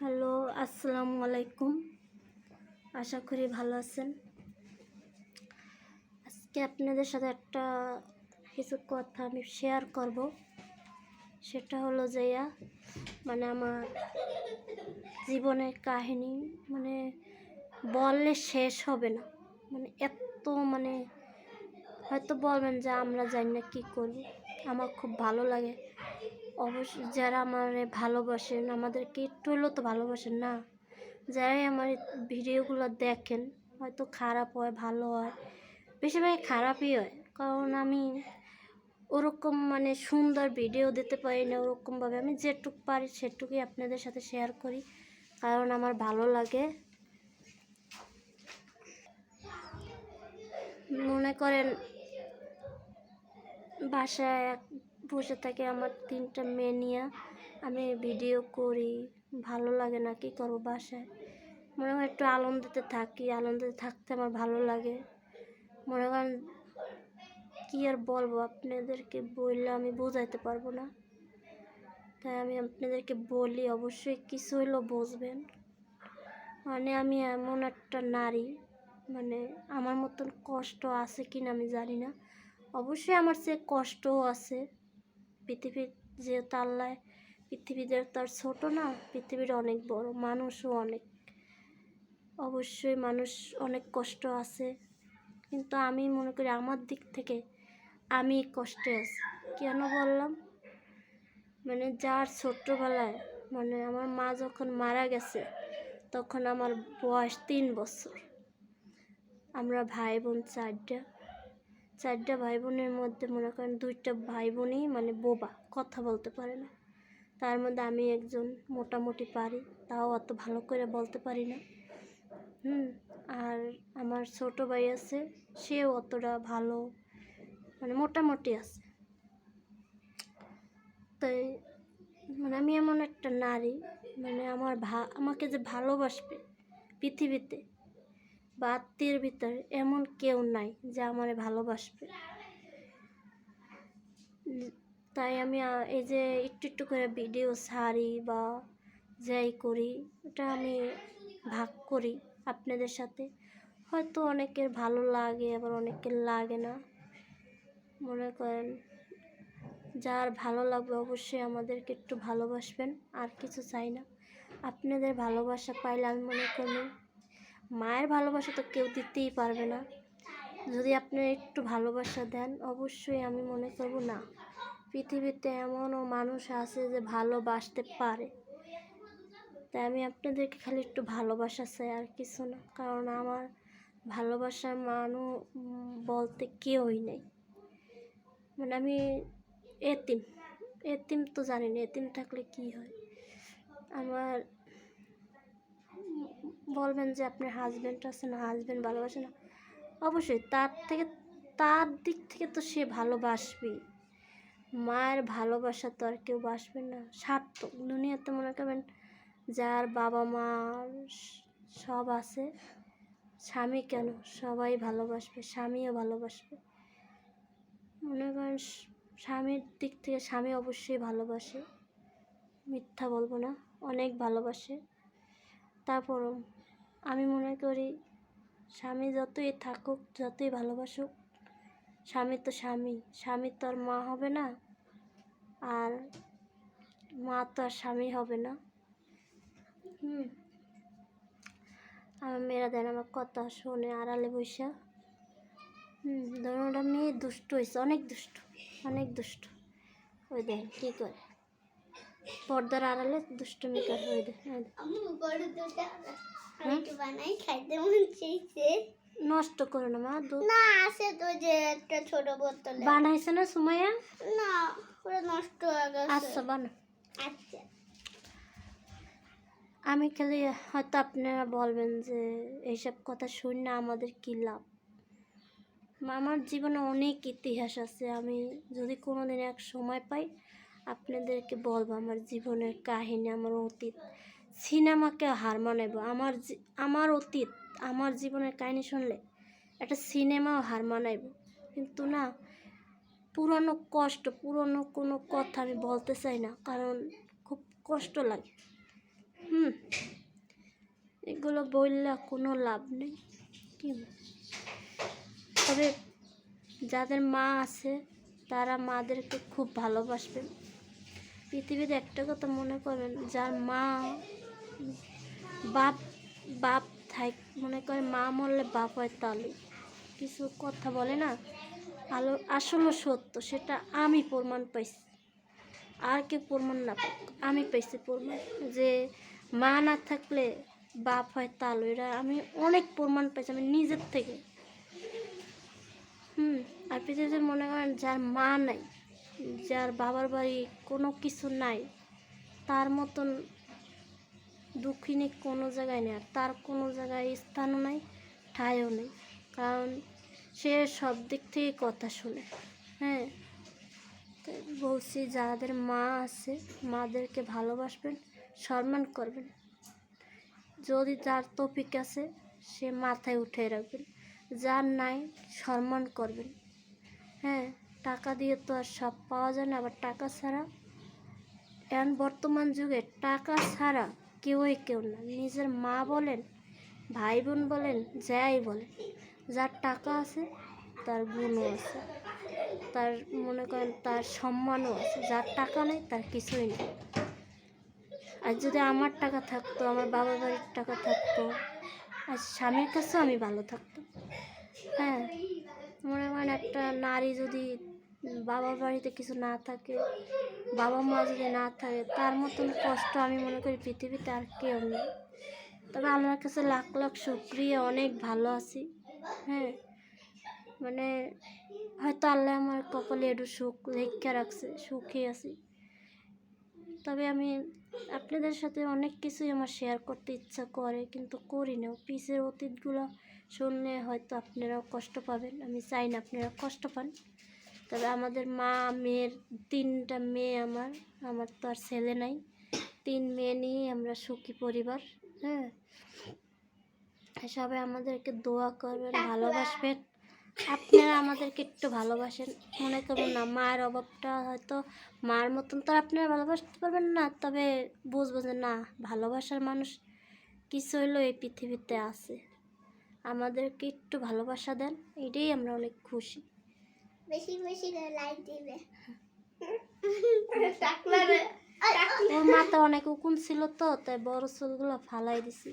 Hello, আসসালামু আলাইকুম। আশা করি ভালো আছেন। আজকে আপনাদের সাথে একটা কিছু কথা আমি শেয়ার করব। সেটা হলো যে আমার জীবনের কাহিনী বললে শেষ হবে না। এত হয়তো বলবেন যে আমরা জানি না কী করবো। আমার খুব ভালো লাগে। অবশ্যই যারা আমারে ভালোবাসেন, আমাদেরকে একটু হলেও তো ভালোবাসেন না। যারাই আমার ভিডিওগুলো দেখেন, হয়তো খারাপ হয় ভালো হয়, বেশিরভাগ খারাপই হয়। কারণ আমি ওরকম সুন্দর ভিডিও দিতে পারি না। ওরকমভাবে আমি যেটুকু পারি সেটুকুই আপনাদের সাথে শেয়ার করি, কারণ আমার ভালো লাগে। মনে করেন বাসায় বসে থাকে আমার 3টা মেয়ে নিয়ে আমি ভিডিও করি, ভালো লাগে না, কী করবো। বাসায় মনে হয় একটু আনন্দতে থাকি, আনন্দতে থাকতে আমার ভালো লাগে। মনে করেন কী আর বলবো, আপনাদেরকে বললে আমি বোঝাইতে পারবো না। তাই আমি আপনাদেরকে বলি, অবশ্যই কিছু হলেও বুঝবেন। আমি এমন একটা নারী, আমার মতন কষ্ট আছে কি না আমি জানি না। অবশ্যই আমার চেয়ে কষ্টও আছে। পৃথিবীর যেহেতু আল্লাহ, পৃথিবীতে তার ছোট না, পৃথিবীর অনেক বড়, মানুষও অনেক। অবশ্যই মানুষ অনেক কষ্ট আছে, কিন্তু আমি মনে করি আমার দিক থেকে আমি কষ্টে আছি। কেন বললাম, যার ছোট্টবেলায় আমার মা যখন মারা গেছে তখন আমার বয়স 3 বছর। আমরা ভাই বোন চারটা ভাই বোনের মধ্যে মনে করেন 2টা ভাই বোনই বোবা, কথা বলতে পারে না। তার মধ্যে আমি একজন মোটামুটি পারি, তাও অত ভালো করে বলতে পারি না। আর আমার ছোট ভাই আছে, সেও অতটা ভালো মোটামুটি আছে। তাই আমি এমন একটা নারী, আমাকে যে ভালোবাসবে পৃথিবীতে বা আত্মীয়ের ভিতরে এমন কেউ নাই যে আমারে ভালোবাসবে। তাই আমি এই যে একটু একটু করে ভিডিও ছাড়ি বা যাই করি, এটা আমি ভাগ করি আপনাদের সাথে। হয়তো অনেকের ভালো লাগে, আবার অনেকের লাগে না। মনে করেন যার ভালো লাগবে অবশ্যই আমাদেরকে একটু ভালোবাসবেন, আর কিছু চাই না। আপনাদের ভালোবাসা পাইলে আমি মনে করি, মায়ের ভালোবাসা তো কেউ দিতেই পারবে না। যদি আপনারা একটু ভালোবাসা দেন, অবশ্যই আমি মনে করব না, পৃথিবীতে এমনও মানুষ আছে যে ভালোবাসতে পারে। তাই আমি আপনাদেরকে খালি একটু ভালোবাসা চাই, আর কিছু না। কারণ আমার ভালোবাসার মানুষ বলতে কেউই নেই। আমি এতিম তো জানি না, এতিম থাকলে কি হয়। আমার বলবেন যে আপনার হাজব্যান্ড আছে না, হাজব্যান্ড ভালোবাসে না, অবশ্যই তার দিক থেকে তো সে ভালোবাসবেই। মায়ের ভালোবাসা তো আর কেউ বাসবে না। সার্থক দুনিয়াতে মনে করবেন যার বাবা মা সব আছে, স্বামী কেন সবাই ভালোবাসবে, স্বামীও ভালোবাসবে। মনে করেন স্বামীর দিক থেকে স্বামী অবশ্যই ভালোবাসে, মিথ্যা বলবো না, অনেক ভালোবাসে। তারপরও আমি মনে করি স্বামী যতই থাকুক, যতই ভালোবাসুক, স্বামী তো স্বামী তো আর মা হবে না, আর মা তো আর স্বামী হবে না। আমার মেয়েরা দেন আমার কথা শোনে আড়ালে বৈশা। ধরুন ওটা মেয়ে দুষ্ট হয়েছে, অনেক দুষ্ট। ওই দেন কী করে, পর্দার আড়ালে দুষ্টুমি করে। ওই নষ্ট করো না মা, দুধ না আছে তো, যে একটা ছোট বোতল বানাইছে না সুমাইয়া, না পুরো নষ্ট হয়ে গেছে। আচ্ছা বানা। আচ্ছা আমি খালি হয়তো আপনারা বলবেন যে এইসব কথা শুনে আমাদের কী লাভ। আমার জীবনে অনেক ইতিহাস আছে। আমি যদি কোনো দিন এক সময় পাই আপনাদেরকে বলবো আমার জীবনের কাহিনী, আমার অতীত। সিনেমাকে হার মানাইব আমার অতীত, আমার জীবনের কাহিনী শুনলে একটা সিনেমাও হার মানাইব। কিন্তু না, পুরনো কোনো কথা আমি বলতে চাই না, কারণ খুব কষ্ট লাগে। এগুলো বললে কোনো লাভ নেই কি। তবে যাদের মা আছে তারা মাদেরকে খুব ভালোবাসবেন। পৃথিবীতে একটা কথা মনে করবেন, যার মা বাপ বাপ থাক মনে করে মা মরলে বাপ হয় তালু, কিছু কথা বলে না, আসলে সত্য। সেটা আমি প্রমাণ পাইছি, আর কেউ প্রমাণ না পাক, আমি পাইছি প্রমাণ যে মা না থাকলে বাপ হয় তালু। এরা আমি অনেক প্রমাণ পাইছি আমি নিজের থেকে। আর পৃথিবীতে মনে করেন যার মা নাই, যার বাবার বাড়ি কোনো কিছু নাই, তার মতন দুঃখিনী কোনো জায়গায় নেই, আর তার কোনো জায়গায় স্থানও নাই, ঠাঁইও নেই। কারণ সে সব দিক থেকে কথা শুনে। হ্যাঁ, তাই বলছি যাদের মা আছে মাদেরকে ভালোবাসবেন, সম্মান করবেন। যদি যার তৌফিক আছে সে মাথায় উঠে রাখবেন, যার নাই সম্মান করবেন। হ্যাঁ, টাকা দিয়ে তো আর সব পাওয়া যায় না, আবার টাকা ছাড়া এখন বর্তমান যুগে টাকা ছাড়া কেউ না। নিজের মা বলেন, ভাই বোন বলেন, যাই বলেন, যার টাকা আছে তার গুণও আছে, তার মনে করেন তার সম্মানও আছে। যার টাকা নেই তার কিছুই নেই। আর যদি আমার টাকা থাকতো, আমার বাবার বাড়ির টাকা থাকতো, আর স্বামীর কাছেও আমি ভালো থাকতাম। হ্যাঁ, মনে করেন একটা নারী যদি বাবার বাড়িতে কিছু না থাকে, বাবা মা যদি না থাকে, তার মতন কষ্ট আমি মনে করি পৃথিবীতে আর কেউ নেই। তবে আমার কাছে লাখ লাখ শুকরিয়া, অনেক ভালো আছি। হ্যাঁ, মানে হয়তো আল্লাহ আমার কপালে একটু সুখ লেখা রাখছে, সুখী আছি। তবে আমি আপনাদের সাথে অনেক কিছুই আমার শেয়ার করতে ইচ্ছা করে, কিন্তু করি না। পিছের অতীতগুলো শুনলে হয়তো আপনারাও কষ্ট পাবেন, আমি চাই না আপনারা কষ্ট পান। তবে আমাদের মা মেয়ের 3টা মেয়ে, আমার তো আর ছেলে নাই, 3 মেয়ে নিয়ে আমরা সুখী পরিবার। হ্যাঁ, সবাই আমাদেরকে দোয়া করবেন, ভালোবাসবেন। আপনারা আমাদেরকে একটু ভালোবাসেন, মনে করবেন না মায়ের অভাবটা হয়তো মার মতন তো আপনারা ভালোবাসতে পারবেন না, তবে বুঝবেন যে না, ভালোবাসার মানুষ কিছু হইলেও এই পৃথিবীতে আছে। আমাদেরকে একটু ভালোবাসা দেন, এটাই আমরা অনেক খুশি। বেশি বেশি লাইক দিবে। ওর মাথা অনেক উকুন ছিল তো, তাই বড় চুলগুলো ফালাই দিছি।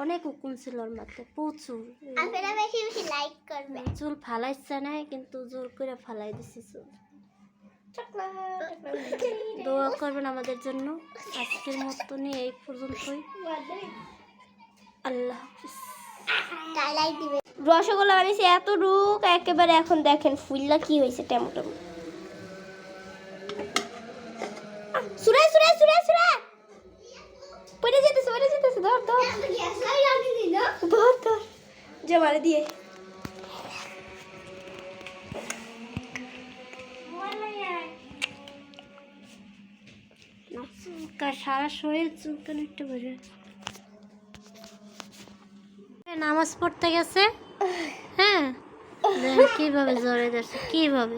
অনেক উকুন ছিল ওর মাথায়, প্রচুর। আপনারা বেশি বেশি লাইক করবে। চুল ফালাইছে না, কিন্তু জোর করে ফালাই দিছি চুল। দোয়া করবেন আমাদের জন্য। আজকের মতনই এই পর্যন্তই। আল্লাহ হাফিজ। লাইক দিবে। রসগোল্লা বানিয়েছে এত রুক, একেবারে এখন দেখেন ফুললা কি হয়েছে টমেটো। সুরে সুরে সুরে সুরে পড়ে যেতেছে ধর ধর ধর ধর যে মারে দিয়ে সারা শরীর চুলকানি একটু বেড়ে নামাজ পড়তে গেছে। হ্যাঁ, কিভাবে জ্বরে যাচ্ছে, কিভাবে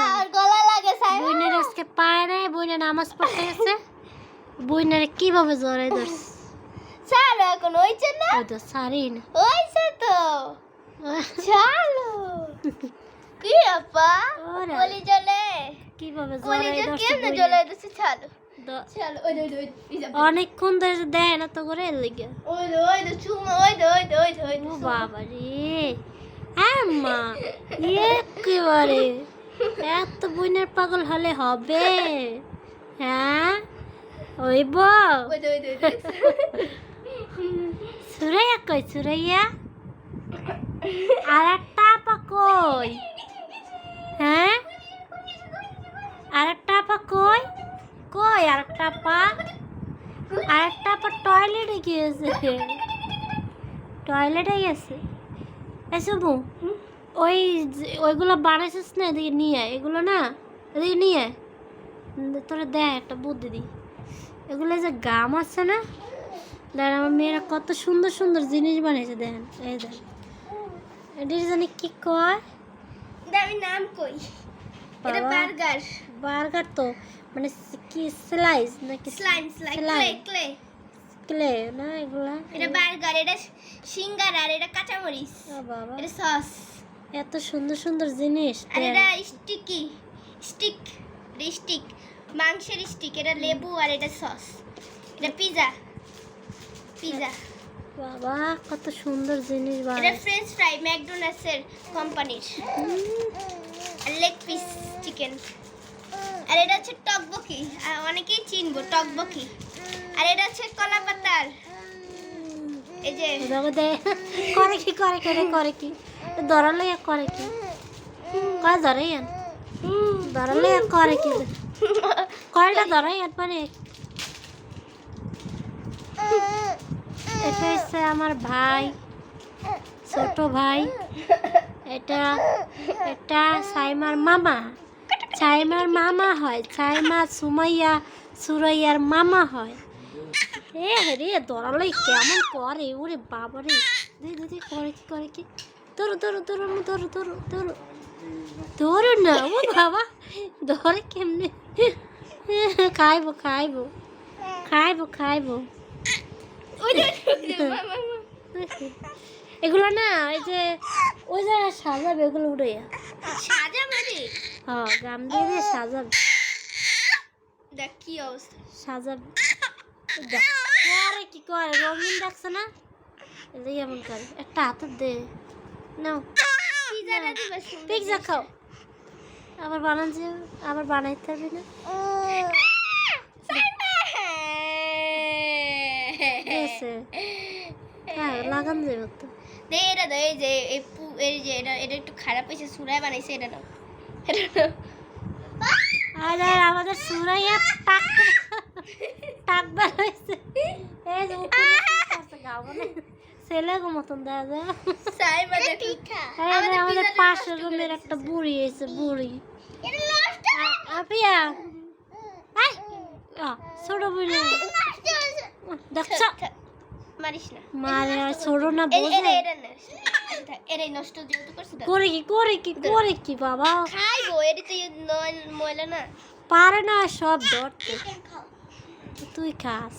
আর গলা লাগে বইনের আজকে পায় নাই, বইনে নামাজ পড়তে গেছে, বইনের কিভাবে জ্বরে ধরছে। চলো এখন ওইছে না, ওই তো সারি না, ওইছে তো চলো। কি আপা ওরে বলি চলে কিভাবে বলি জ্বরে যে ধরছে কেমনে বইনে। চলে দিছে চলো দ- চলো ওই অনেকক্ষণ ধরে দেয় না তো করে এর লিগে। ওই চুমা ওই ও বাবা রে, আম্মা একেবারে এত বইনের পাগল হলে হবে? হ্যাঁ, হইব। সুরাইয়া কই, সুরাইয়া আর একটা আপা কই? হ্যাঁ, আর একটা আপা কই? কই আর একটা আপা? আর একটা আপা টয়লেটে গিয়েছে, টয়লেটে গেছে। এসবু ওইগুলো বানাইছিস না, এদিকে নিয়ে এগুলো না, এদিকে নিয়ে তোরা দেখ একটা বুদ্ধি দি। এগুলো যে গাম আছে না, দেখ আমার মেয়েরা কত সুন্দর সুন্দর জিনিস বানিয়েছে, দেখেন এই দেখ। এটির জানি কি কয়, আমি নাম কই, এটা বার্গার বার্গার তো মানে কি স্লাইস নাকি স্লাইম ক্লে ক্লে না এগুলা? এটা বার্গার, এটা সিঙ্গারা, আর এটা কাঁচামরিচ, ও বাবা, এটা সস, এত সুন্দর সুন্দর জিনিস। আর এটা স্টিক মাংসের স্টিক, এটা লেবু, আর এটা সস, এটা পিজা। বাবা কত সুন্দর জিনিস এটা বানায়। ফ্রেঞ্চ ফ্রাই ম্যাকডোনাল্ডস এর কোম্পানির, আর লেগ পিস চিকেন, আর এটা হচ্ছে টকবকি, অনেকেই চিনবো টকবকি, আর এটা হচ্ছে কলা পাতার, এই যে বাবা দে করে কি করে কি ধরালে করে কি কয় ধরে ধরালে করে কি কয়টা ধরে মানে এটা হচ্ছে আমার ভাই, ছোট ভাই। এটা সাইমার মামা হয়, সাইমা সুরাইয়ার মামা হয়। রে ধরালে কেমন করে ওরে বাবা রে, দিদি করে কি ধরো না ও বাবা, ধরে কেমনে? খাইবো এগুলো না, এই যে ওই যে সাজাবে এগুলো উড়ে হ্যাঁ গাম দিয়ে সাজাবে, দেখ কি অবস্থা, সাজাবে করে কি করে রঙিন দেখছে না, এই এমন করে একটা হাতে দে নাও পিৎজা খাও, আবার বানাইতে হবে না। হ্যাঁ লাগান যাবে তো। এই যে এটা একটু খারাপ হয়েছে, সুরাই বানাইছে, এটা নাও। আরে আমাদের সুরাইয়া টাক বানাইছে, এই যে ছেলে গো মতন দেখা যায়। আমাদের পাশের রুমের একটা বুড়ি এসে, বুড়ি আপিয়া ছোট বুড়ি দেখছ মারিস না, মারে আর ছোট না বোঝে এটাই নষ্ট যেহেতু করছে করে কি বাবা খাইবো, এটা তো ময়লা না, পারে না সব ধরতে। তুই খাস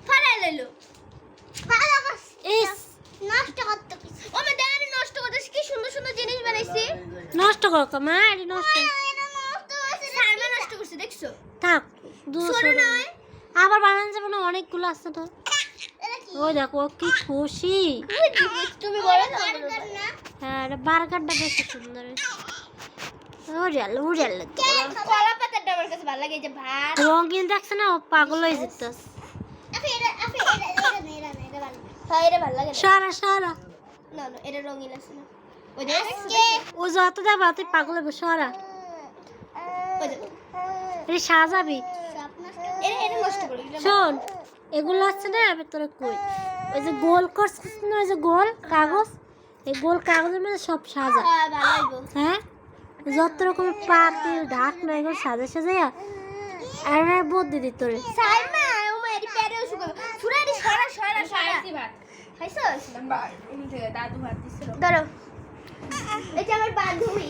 ফাড়াই লইলো, ইস নষ্ট করতে ও মা দাঁড়ি নষ্ট করতে, কি সুন্দর সুন্দর জিনিস বানাইছি, নষ্ট কর মা, এটা নষ্ট সাইমা নষ্ট করছে দেখছো, থাক ছোট নয়, আবার বানানো যাবে না, অনেকগুলো আছে তো। ওই দেখো কি খুশি, তুমি বলো না, হ্যাঁ এটা বার্গারটা বেশি সুন্দর। কলা পাতাটা আমার কাছে ভালো লাগে, এই যে ভাত রঙিন দেখছে না, ও পাগল হয়ে যেতেছে। হ্যাঁ এটা ভালো লাগে না, সারা না এটা রঙিন আছে না, ওই যে ও যত দেবা তুই পাগল হবে, সরা ওই যে এটা সাজাবি। এটা নষ্ট করে শোন এগুলো আছে না, আমি তোরা কই ওই যে গোল করছিস না, ওই যে গোল কাগজ, এই গোল কাগজের মধ্যে সব সাজা, ভালো হইবো, হ্যাঁ যত রকমের পাতিল ঢাক না এগুলো সাজাইয়া আর বুদ্ধি দিত তোরে। সাইমা ও মা এডি প্যারেও শুকো সুরাইডি সরা খাইছি ভাত খাইছস দাদু ভাত দিছিল, ধরো এই যে আমার বান্ধবী